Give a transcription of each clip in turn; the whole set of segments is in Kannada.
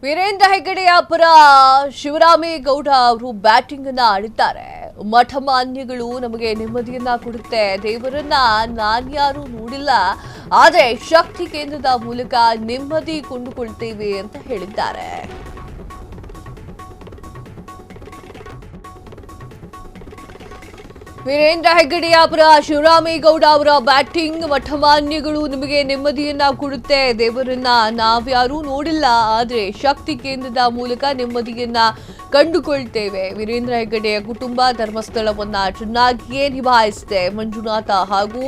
ವೀರೇಂದ್ರ ಹೆಗ್ಗಡೆಯ ಪರ ಶಿವರಾಮೇಗೌಡ ಅವರು ಬ್ಯಾಟಿಂಗ್ ಅನ್ನ ಆಡಿದ್ದಾರೆ. ಮಠಮಾನ್ಯಗಳು ನಮಗೆ ನೆಮ್ಮದಿಯನ್ನ ಕೊಡುತ್ತೆ, ದೇವರನ್ನ ನಾನ್ಯಾರು ನೋಡಿಲ್ಲ, ಆದರೆ ಶಕ್ತಿ ಕೇಂದ್ರದ ಮೂಲಕ ನೆಮ್ಮದಿ ಕೊಂಡುಕೊಳ್ತೇವೆ ಅಂತ ಹೇಳಿದ್ದಾರೆ. ವೀರೇಂದ್ರ ಹೆಗ್ಗಡೆಯ ಪರ ಶಿವರಾಮೇಗೌಡ ಅವರ ಬ್ಯಾಟಿಂಗ್, ಮಠಮಾನ್ಯಗಳು ನಿಮಗೆ ನೆಮ್ಮದಿಯನ್ನ ಕೊಡುತ್ತೆ, ದೇವರನ್ನ ನಾವ್ಯಾರೂ ನೋಡಿಲ್ಲ, ಆದರೆ ಶಕ್ತಿ ಕೇಂದ್ರದ ಮೂಲಕ ನೆಮ್ಮದಿಯನ್ನ ಕಂಡುಕೊಳ್ತೇವೆ. ವೀರೇಂದ್ರ ಹೆಗ್ಗಡೆಯ ಕುಟುಂಬ ಧರ್ಮಸ್ಥಳವನ್ನ ಚೆನ್ನಾಗಿಯೇ ನಿಭಾಯಿಸಿದೆ. ಮಂಜುನಾಥ ಹಾಗೂ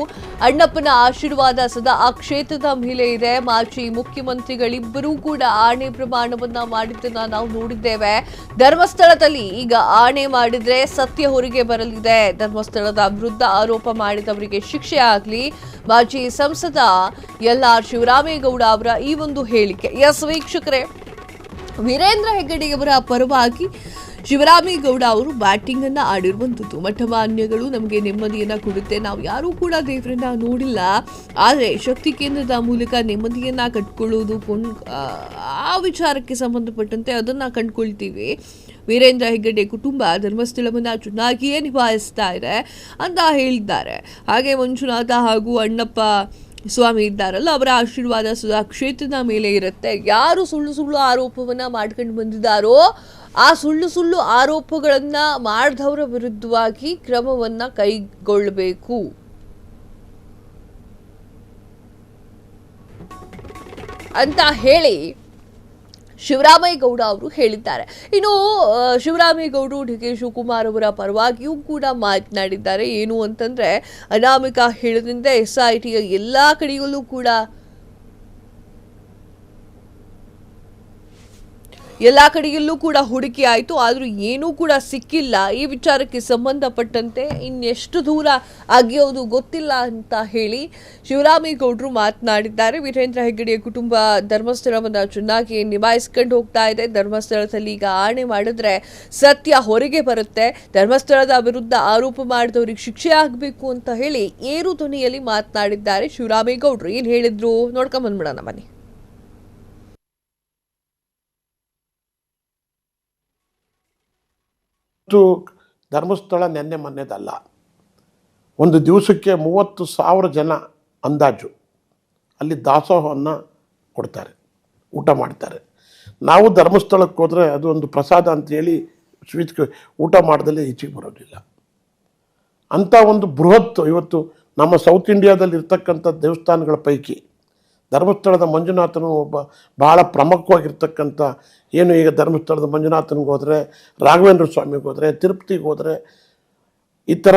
ಅಣ್ಣಪ್ಪನ ಆಶೀರ್ವಾದ ಸದಾ ಆ ಕ್ಷೇತ್ರದ ಮೇಲೆ ಇದೆ. ಮಾಜಿ ಮುಖ್ಯಮಂತ್ರಿಗಳಿಬ್ಬರೂ ಕೂಡ ಆಣೆ ಪ್ರಮಾಣವನ್ನ ಮಾಡಿದ್ದನ್ನ ನಾವು ನೋಡಿದ್ದೇವೆ. ಧರ್ಮಸ್ಥಳದಲ್ಲಿ ಈಗ ಆಣೆ ಮಾಡಿದ್ರೆ ಸತ್ಯ ಹೊರಗೆ ಬರಲಿದೆ. ಧರ್ಮಸ್ಥಳದ ವಿರುದ್ಧ ಆರೋಪ ಮಾಡಿದವರಿಗೆ ಶಿಕ್ಷೆ ಆಗಲಿ. ಮಾಜಿ ಸಂಸದ ಎಲ್.ಆರ್. ಶಿವರಾಮೇಗೌಡ ಅವರ ಈ ಒಂದು ಹೇಳಿಕೆ. ವೀಕ್ಷಕರೇ, ವೀರೇಂದ್ರ ಹೆಗ್ಗಡೆಯವರ ಪರವಾಗಿ ಶಿವರಾಮೇಗೌಡ ಅವರು ಬ್ಯಾಟಿಂಗ್ ಅನ್ನ ಆಡಿರುವಂಥದ್ದು. ಮಠಮಾನ್ಯಗಳು ನಮಗೆ ನೆಮ್ಮದಿಯನ್ನ ಕೊಡುತ್ತೆ, ನಾವು ಯಾರೂ ಕೂಡ ದೇವರನ್ನ ನೋಡಿಲ್ಲ, ಆದರೆ ಶಕ್ತಿ ಕೇಂದ್ರದ ಮೂಲಕ ನೆಮ್ಮದಿಯನ್ನ ಕಟ್ಕೊಳ್ಳೋದು ಆ ವಿಚಾರಕ್ಕೆ ಸಂಬಂಧಪಟ್ಟಂತೆ ಅದನ್ನ ಕಂಡುಕೊಳ್ತೀವಿ. ವೀರೇಂದ್ರ ಹೆಗ್ಗಡೆ ಕುಟುಂಬ ಧರ್ಮಸ್ಥಳವನ್ನ ಚೆನ್ನಾಗಿಯೇ ನಿಭಾಯಿಸ್ತಾ ಇದೆ ಅಂತ ಹೇಳಿದ್ದಾರೆ. ಹಾಗೆ ಮಂಜುನಾಥ ಹಾಗೂ ಅಣ್ಣಪ್ಪ ಸ್ವಾಮಿ ಇದ್ದಾರಲ್ಲ, ಅವರ ಆಶೀರ್ವಾದ ಸದಾ ಕ್ಷೇತ್ರದ ಮೇಲೆ ಇರುತ್ತೆ. ಯಾರು ಸುಳ್ಳು ಸುಳ್ಳು ಆರೋಪವನ್ನ ಮಾಡ್ಕೊಂಡು ಬಂದಿದ್ದಾರೋ ಆ ಸುಳ್ಳು ಆರೋಪಗಳನ್ನ ಮಾಡಿದವರ ವಿರುದ್ಧವಾಗಿ ಕ್ರಮವನ್ನ ಕೈಗೊಳ್ಳಬೇಕು ಅಂತ ಹೇಳಿ ಶಿವರಾಮೇಗೌಡ ಅವರು ಹೇಳಿದ್ದಾರೆ. ಇನ್ನು ಶಿವರಾಮೇಗೌಡರು ಡಿ.ಕೆ. ಶಿವಕುಮಾರ್ ಅವರ ಪರವಾಗಿಯೂ ಕೂಡ ಮಾತನಾಡಿದ್ದಾರೆ. ಏನು ಅಂತಂದ್ರೆ, ಅನಾಮಿಕಾ ಹೇಳಿದ್ರಿಂದ SITಯ ಎಲ್ಲಾ ಕಡೆಯಲ್ಲೂ ಕೂಡ ಹುಡುಕಿ ಆಯಿತು, ಆದರೂ ಏನೂ ಕೂಡ ಸಿಕ್ಕಿಲ್ಲ. ಈ ವಿಚಾರಕ್ಕೆ ಸಂಬಂಧಪಟ್ಟಂತೆ ಇನ್ನೆಷ್ಟು ದೂರ ಅಗೆಯೋದು ಗೊತ್ತಿಲ್ಲ ಅಂತ ಹೇಳಿ ಶಿವರಾಮೇಗೌಡರು ಮಾತನಾಡಿದ್ದಾರೆ. ವೀರೇಂದ್ರ ಹೆಗ್ಗಡೆಯ ಕುಟುಂಬ ಧರ್ಮಸ್ಥಳವನ್ನು ಚೆನ್ನಾಗಿ ನಿಭಾಯಿಸ್ಕೊಂಡು ಹೋಗ್ತಾ ಇದೆ. ಧರ್ಮಸ್ಥಳದಲ್ಲಿ ಈಗ ಆಣೆ ಮಾಡಿದ್ರೆ ಸತ್ಯ ಹೊರಗೆ ಬರುತ್ತೆ. ಧರ್ಮಸ್ಥಳದ ವಿರುದ್ಧ ಆರೋಪ ಮಾಡಿದವರಿಗೆ ಶಿಕ್ಷೆ ಆಗಬೇಕು ಅಂತ ಹೇಳಿ ಏರು ಧ್ವನಿಯಲ್ಲಿ ಮಾತನಾಡಿದ್ದಾರೆ ಶಿವರಾಮೇಗೌಡರು. ಏನು ಹೇಳಿದ್ರು ನೋಡ್ಕೊಂಡ್ ಬಂದ್ಬಿಡೋಣ ಬನ್ನಿ. ಧರ್ಮಸ್ಥಳ ನೆನ್ನೆ ಮೊನ್ನೆದಲ್ಲ. ಒಂದು ದಿವಸಕ್ಕೆ 30,000 ಜನ ಅಂದಾಜು ಅಲ್ಲಿ ದಾಸೋಹವನ್ನು ಕೊಡ್ತಾರೆ, ಊಟ ಮಾಡ್ತಾರೆ. ನಾವು ಧರ್ಮಸ್ಥಳಕ್ಕೆ ಹೋದರೆ ಅದು ಒಂದು ಪ್ರಸಾದ ಅಂತೇಳಿ ಊಟ ಮಾಡ್ದಲೇ ಈಚೆಗೆ ಬರೋದಿಲ್ಲ. ಅಂಥ ಒಂದು ಬೃಹತ್ ಇವತ್ತು ನಮ್ಮ ಸೌತ್ ಇಂಡಿಯಾದಲ್ಲಿ ಇರ್ತಕ್ಕಂಥ ದೇವಸ್ಥಾನಗಳ ಪೈಕಿ ಧರ್ಮಸ್ಥಳದ ಮಂಜುನಾಥನು ಒಬ್ಬ ಭಾಳ ಪ್ರಮುಖವಾಗಿರ್ತಕ್ಕಂಥ, ಏನು ಈಗ ಧರ್ಮಸ್ಥಳದ ಮಂಜುನಾಥನಿಗೆ ಹೋದರೆ, ರಾಘವೇಂದ್ರ ಸ್ವಾಮಿಗೆ ಹೋದರೆ, ತಿರುಪತಿಗೆ ಹೋದರೆ, ಈ ಥರ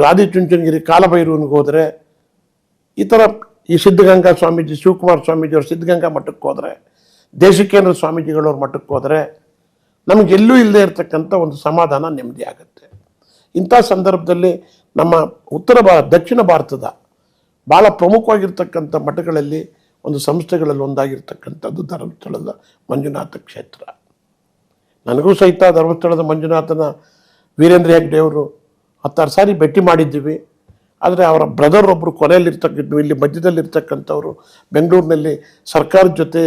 ಆದಿಚುಂಚನಗಿರಿ ಕಾಲಭೈರವನಿಗೆ ಹೋದರೆ, ಈ ಥರ ಈ ಸಿದ್ಧಗಂಗಾ ಸ್ವಾಮೀಜಿ, ಶಿವಕುಮಾರ ಸ್ವಾಮೀಜಿಯವ್ರ ಸಿದ್ಧಗಂಗಾ ಮಠಕ್ಕೆ ಹೋದರೆ, ದೇಶಿಕೇಂದ್ರ ಸ್ವಾಮೀಜಿಗಳವ್ರ ಮಠಕ್ಕೆ ಹೋದರೆ ನಮಗೆಲ್ಲೂ ಇಲ್ಲದೆ ಇರತಕ್ಕಂಥ ಒಂದು ಸಮಾಧಾನ, ನೆಮ್ಮದಿ ಆಗುತ್ತೆ. ಇಂಥ ಸಂದರ್ಭದಲ್ಲಿ ನಮ್ಮ ದಕ್ಷಿಣ ಭಾರತದ ಭಾಳ ಪ್ರಮುಖವಾಗಿರ್ತಕ್ಕಂಥ ಮಠಗಳಲ್ಲಿ ಒಂದು ಸಂಸ್ಥೆಗಳಲ್ಲಿ ಒಂದಾಗಿರ್ತಕ್ಕಂಥದ್ದು ಧರ್ಮಸ್ಥಳದ ಮಂಜುನಾಥ ಕ್ಷೇತ್ರ. ನನಗೂ ಸಹಿತ ಧರ್ಮಸ್ಥಳದ ಮಂಜುನಾಥನ ವೀರೇಂದ್ರ ಹೆಗ್ಗಡೆಯವರು 10 ಸಾರಿ ಭೇಟಿ ಮಾಡಿದ್ದೀವಿ. ಆದರೆ ಅವರ ಬ್ರದರ್ ಒಬ್ಬರು ಕೊನೆಯಲ್ಲಿರ್ತಕ್ಕಂಥ, ಇಲ್ಲಿ ಮಧ್ಯದಲ್ಲಿರ್ತಕ್ಕಂಥವ್ರು ಬೆಂಗಳೂರಿನಲ್ಲಿ ಸರ್ಕಾರದ ಜೊತೆ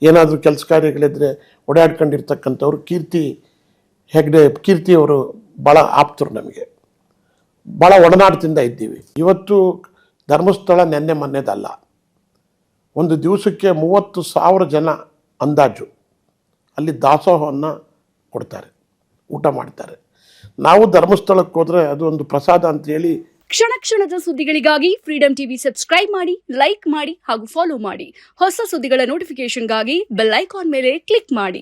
ಏನಾದರೂ ಕೆಲಸ ಕಾರ್ಯಗಳಿದ್ದರೆ ಓಡಾಡ್ಕೊಂಡಿರ್ತಕ್ಕಂಥವ್ರು ಕೀರ್ತಿಯವರು ಭಾಳ ಆಪ್ತರು. ನಮಗೆ ಭಾಳ ಒಡನಾಟದಿಂದ ಇದ್ದೀವಿ. ಇವತ್ತು ಧರ್ಮಸ್ಥಳ ನೆನ್ನೆ ಮೊನ್ನೆದಲ್ಲ. ಒಂದು ದಿವಸಕ್ಕೆ 30,000 ಜನ ಅಂದಾಜು ಅಲ್ಲಿ ದಾಸೋಹವನ್ನು ಕೊಡ್ತಾರೆ, ಊಟ ಮಾಡ್ತಾರೆ. ನಾವು ಧರ್ಮಸ್ಥಳಕ್ಕೆ ಹೋದರೆ ಅದು ಒಂದು ಪ್ರಸಾದ ಅಂತೇಳಿ. ಕ್ಷಣದ ಸುದ್ದಿಗಳಿಗಾಗಿ ಫ್ರೀಡಂ ಟಿವಿ ಸಬ್ಸ್ಕ್ರೈಬ್ ಮಾಡಿ, ಲೈಕ್ ಮಾಡಿ ಹಾಗೂ ಫಾಲೋ ಮಾಡಿ. ಹೊಸ ಸುದ್ದಿಗಳ ನೋಟಿಫಿಕೇಶನ್ಗಾಗಿ ಬೆಲ್ ಐಕಾನ್ ಮೇಲೆ ಕ್ಲಿಕ್ ಮಾಡಿ.